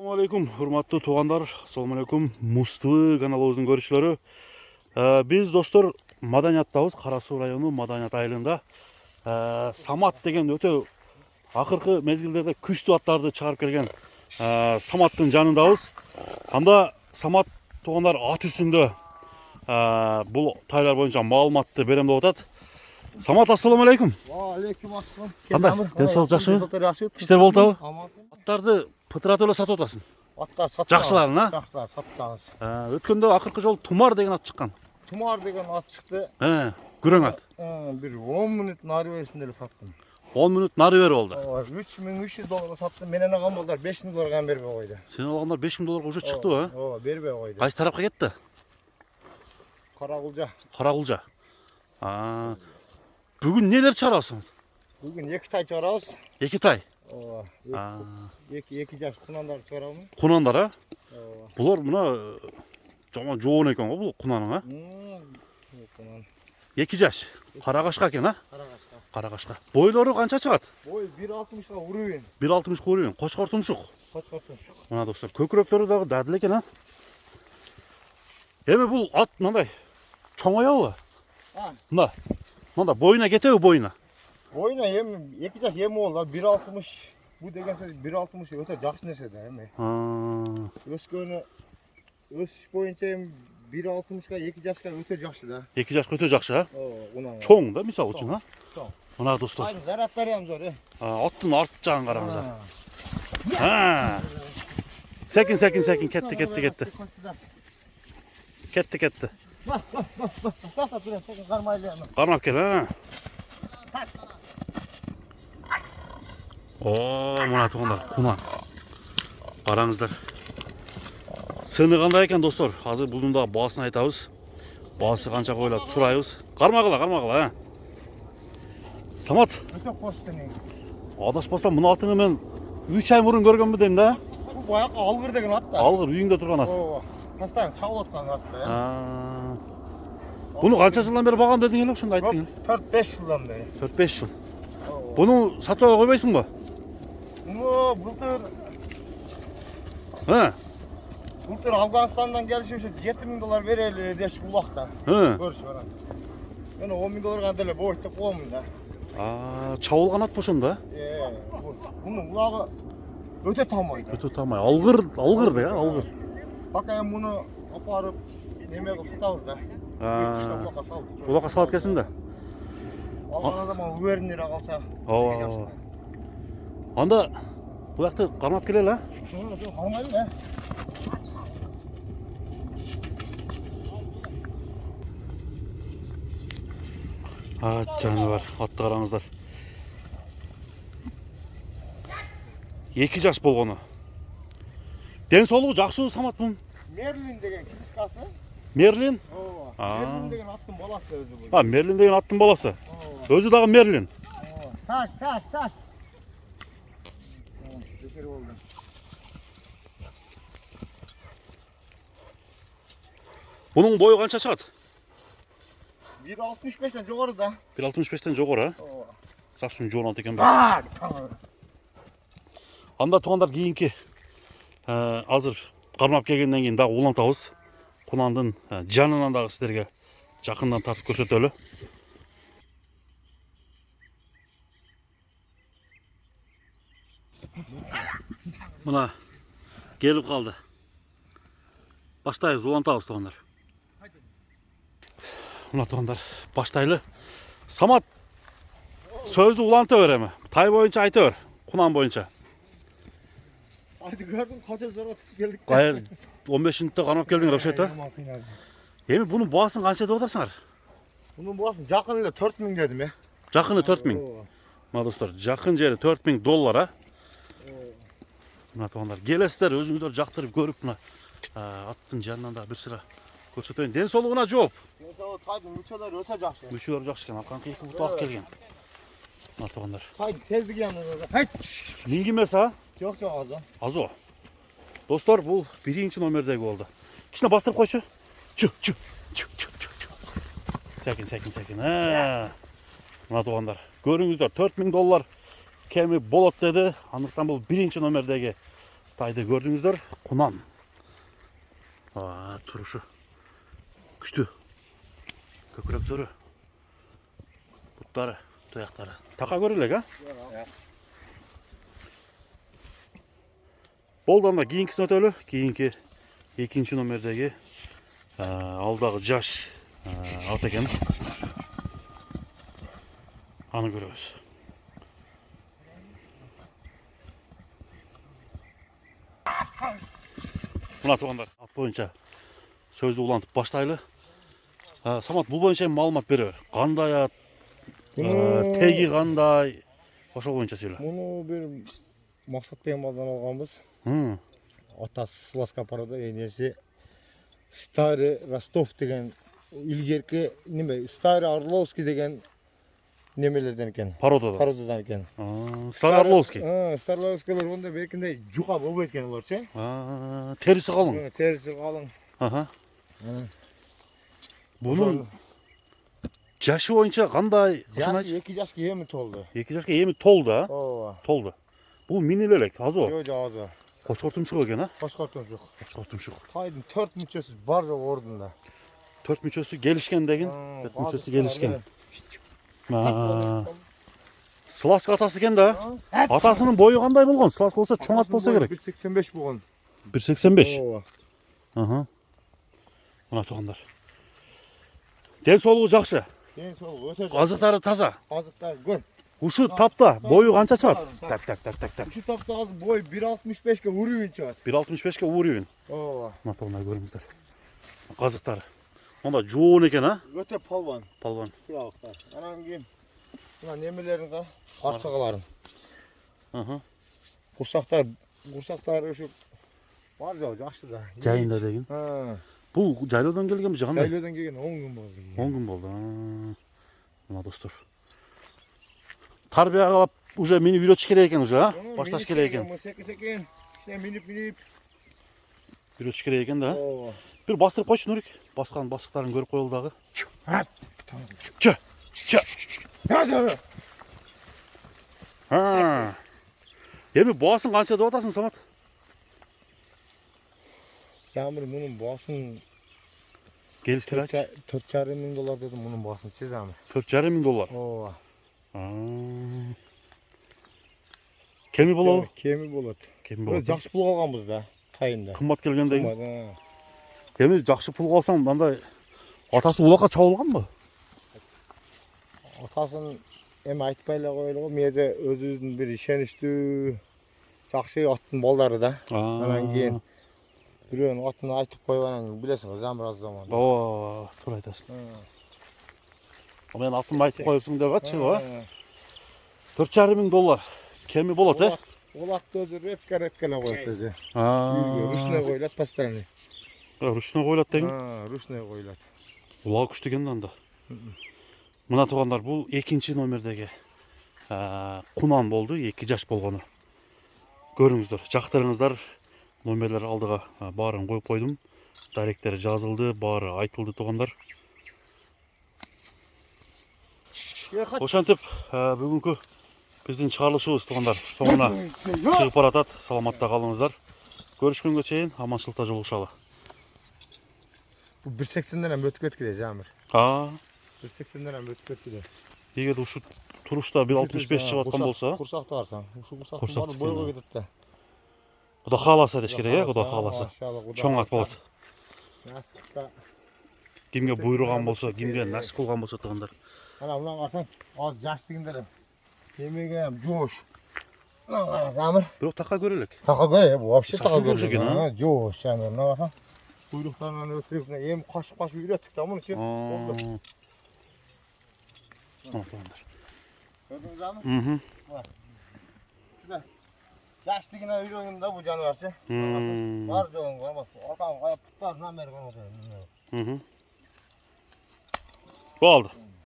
Assalamualaikum, hurmatlı tuğanlar. Assalamualaikum, Mustafa kanalımızın görüşleri. Biz dostlar Madanyat'tayız. Karasu rayonu Madanyat ayılında. Samat degen öte akırkı mezgillerde küçtü atlardı çıkarıp gelgen Samat'ın canındayız. Anda Samat tuğanlar at üstünde bu taylar boyunca malumatты беремде отат. Samat, assalamu alaikum. Aleyküm assalam. Qanday? Денсаулық жақсы? Иштер болды ау? Аттарды пытыратып эле сатып атасың. Аттар сатып. Жақсыларын, а? Жақсылар сатамыз. Өткөндө акыркы жолу Тумар деген ат чыккан. Тумар деген ат чыкты. Күрөң ат. Bir 10 minut nariyesinde de sattım. 10 minut nары бери болду. $3300 sattım. Menen algan bollar $5000 berbe koydu. Сен алгандар $5000 уже чыктыбы, а? Ооба, бербей koydu. Кайсы тарапка кетти? Карагулжа. Карагулжа. Бүгүн нелер чыгарасың? Bugün 2 tay çıkarabız. 2 тай. Ооба. 2 жаш кунандарды çıkarabız. Кунандар, а? Ооба. Булар мына жаман жоон экен го бул кунаның, а? Кунан. 2 жаш. Карагашка экен, а? Карагашка. Карагашка. Бойлору канча чыгат? Boy 1.60'ga vuruyor. 1.60 көрүн. Кочкор тумшук. Kaçmasın. Мына достор, көкүрөктөрү дагы дадыл экен, а? Эми бул ат мындай чоң аябы? Мында boyuna кетеби boyuna? Boyuna yem 2 yaş yem oldu. 1.60. Bu degen söz 1.60 öte жақсы нәрсе да эми. Өскөнү өсүш боюнча 1.60га 2 жашка өтө жақсы да. 2 жашка өтө жакшы, а? Ооба. Чоң да мисалы үчүн, а? Чоң. Мына достор. Айын зараттары ham зор, Аттын арт жагын караңыздар. Секин кетти. Кетти. Кармап кел, а? Мына туғандар, кунан. Қараңыздар. Сыны қандай екен достор? Азыр бұның да басын айтабыз. Басы қанша қойлап сұрайбыз. Қармағыла, а? Самат. Өтө қостыны. Адаспасам мына атыңы мен 3 ай мурун көргөнмү дейм да? Бул баягы алгыр деген ат да. Алгыр үйүңдө турган ат. Ооба. Тастан чабылып аткан ат да. Буну канча жылдан бери багам дедиң эле, ошондо айттың. 4-5 жылдан бери. 4-5 жыл. Буну сатууга койбойсуңбу? Буну былтыр Afganistan'dan gelişmiş $7000 vereli deşik ulakta. Görüş var. Yani $10.000 kadar boyutta koymun da. Çabılgan at boşunda. Bunun ulağı öte tamaydı. Öte tamay. Algırdı ya, algır. Bakayım bunu aparıp nemeye tutarız da. Ulaka salat kesin de. Algan adama üverinlere kalsa. Anda bu yakta karmap geleli ha? Kalmayın da. Canı var, attı aranızlar. 2 жаш болгону. Денсаулыгы жакшыбы Самат бунун? Merlin деген кишкасы. Мерлин? Ооба. Merlin деген аттын баласы өзү бул. Мерлин деген аттын баласы. Өзү дагы Мерлин. Так. Bunun boyu kança çıgat? 1.65'ten жоғары да. 1.65'ten жогору, а? Ооба. Сакшын жоон ат экен бе. Анда туғандар кийинки азыр кармап келгенден кийин дагы улантабыз. Кунандын жанынан дагы силерге жакындан тартып көрсөтөлү. Мына келип калды. Баштайбыз, улантабыз туғандар. Мына туғандар, баштайлы. Самат сөздү уланта бер эми. Тай боюнча айта бер, кунан боюнча. Aydı gördüm kaça zora tutup geldik. Hayır, 15 minutта кармап келдиңер окшойт да. Эми бунун баасын канча деп атасыңар? Bunun boğazın жақын эле 4000 dedim ya. Жакыны 4000. Мына достор, жакын жери $4000, а? Мына туғандар, келесиздер өзүңүздөр жактырып көрүп мына аттын жанынан да бир сыра көрсөтөйүн. Денсаулыгына жооп. Денсаулык тайдын мүчөлөр өтө жакшы. Мүчөлөр жакшы экен, акыркы 2 бут алып келген. Мына туғандар. Тай тездиги yanında. Мингимес, а? Жоқ азы. Азо. Достор, бул 1-чи номердеги болду. Кичине бастырып койчу. Чу. Секин. Мына туғандар, көрүңүздөр $4000 кеми болот деди. Андыктан бул 1-чи номердеги Tayda gördüğünüzler kunan. Aa, turuşu. Güçlü. Kökürektörü. Butları, tuyakları. Taka görülek ha? Boldan da giyinkisini ötölü. Giyinki ikinci numerdeki alдағы жаш at ekan. Anı görüyoruz. Mına туғандар, at boyunca сөзді улантып баштайлы. Самат, бұл бойынша малымат бері. Қандай ат, теги қандай, ошол бойынша сөйле. Мұны бір мақсат деген малдан алғанбыз. Атасы Сласка парада, енесі Старый Ростов деген илгерки неме, Старый Орловский деген немелерден екен. Пародадан екен. Старый Орловский. Старый Орловскийлер онда беркинде жука болбойт экен олар, ше. Терisi қалың. Терisi қалың. Бұның жашы бойынша қандай? Жашы 2 жашқа еми толду. 2 жашқа еми толду, а? Ооба. Толду. Бұл минелелек, азы о? Жо, азы. Қошқортұмшық екен, а? Қошқортұмшық. Қошқортұмшық. Тайдың 4 мүшесі бар жоқ ордында. 4 мүшесі келішкен деген. 4 мүшесі келішкен. Сласка атасы екен да? Атасының бойы қандай болған? Сласка болса чоң ат болса керек. 1.85 болған. 1.85? Ооба. Мына туғандар. Ден солығы жақсы. Ден солығы өте жақсы. Азықтары таза. Азықтары көр. Ушу тапта бойы қанша шығады? Так. Ушу тапта азы бой 1.65-ке уровень шығады. 1.65-ке уровень. Ооба. Мына туғандар көріңіздер. Қазықтары. Онда жоғын екен, а? Өте палван. Палван. Сұрауықтар. Анан кейін мына немелерін қа, қаршығаларын. Құрсақтар өшіп бар жау, жақсы да. Жайында деген. Бұл жайлаудан келген бі жағандай? Жайлаудан келген 10 күн болды. 10 күн болды. Мына достар. Тарбия қалап, уже мені үйретіш керек екен уже, а? Башташ керек екен. Секен, кішіне минип. Үйретіш керек екен да? Ооба. Bir bastırıp koysun Nurик. Baskan bastıklarını görüp koyuldu dağı. Emi boğasın kança da otasın Samat? Zamir bunun boğasın Geliştir aç. $4,5 milyon dedim bunun boğasını çiz Zamir. $4,5 milyon. Ova. Kemi bulu? Kemi bulut. Kemi bulut. Жақсы pul alğanbız da tayında. Kımmat gelgen deyin. Kımmat. Emi жақсы pul alsam anda atası ulaka çağılgan mı? Atasın hem aytpayla koyulu, meyde özünün bir işeniştü. Жақсы attın balları da. Anan keyin bireğin atını aytıp koyvanan bilesiniz Zamir az zaman. Oo, tur aytasın. Ama yani atını aytıp koyupsun dep atçı o. $4,5 milyon. Kemi bulut he? Olak da özü retkele koyup dedi. Rüşne koyulat pastanı. Rüşne koyulat deyin? Rüşne koyulat. Ulağı күшті екен анда. Мына туғандар, бұл екінші номердегі құнан болды, 2 жаш болғаны. Көріңіздер, жақтырыңыздар, номерлер алдыға барын қойып қойдым. Директері жазылды, бары айтылды туғандар. Ошантып, бүгінгі біздің шығарылышыбыз туғандар соңына шығып баратат. Саламатта қалыңыздар. Көрішкенге чейін аманшылықта жолығышалы. Bu 1.80'den hem ötük etkide Zamir. 1.80'den hem ötük etkide. Егер ушу турушта 1.65 чыгып аткан болсо, курсакты барсаң, ушу курсактын баары бойго кетет да. Куда кааласа деш керек, Куда кааласа. Чоң ат болот. Кимге буйруган болсо, кимге насип кылган болсо тугандар. Ана мына карасаң, аз жаш дегендер. Эмеге ham жош. Замир. Бирок така көрөлүк. Така көрө, bu вообще така көрө экен. Жош, Замир. Мына карасаң. Kuyruqlarla ötürüp em kaşık ürettik de bunu için oldu. Gördünüz mü? Şurada yaşlıkına yürüyün bu canavarsı. Var çoğun var bak. Ortam kayıp tutlar. Ne Amerikan oldu? Bu oldu.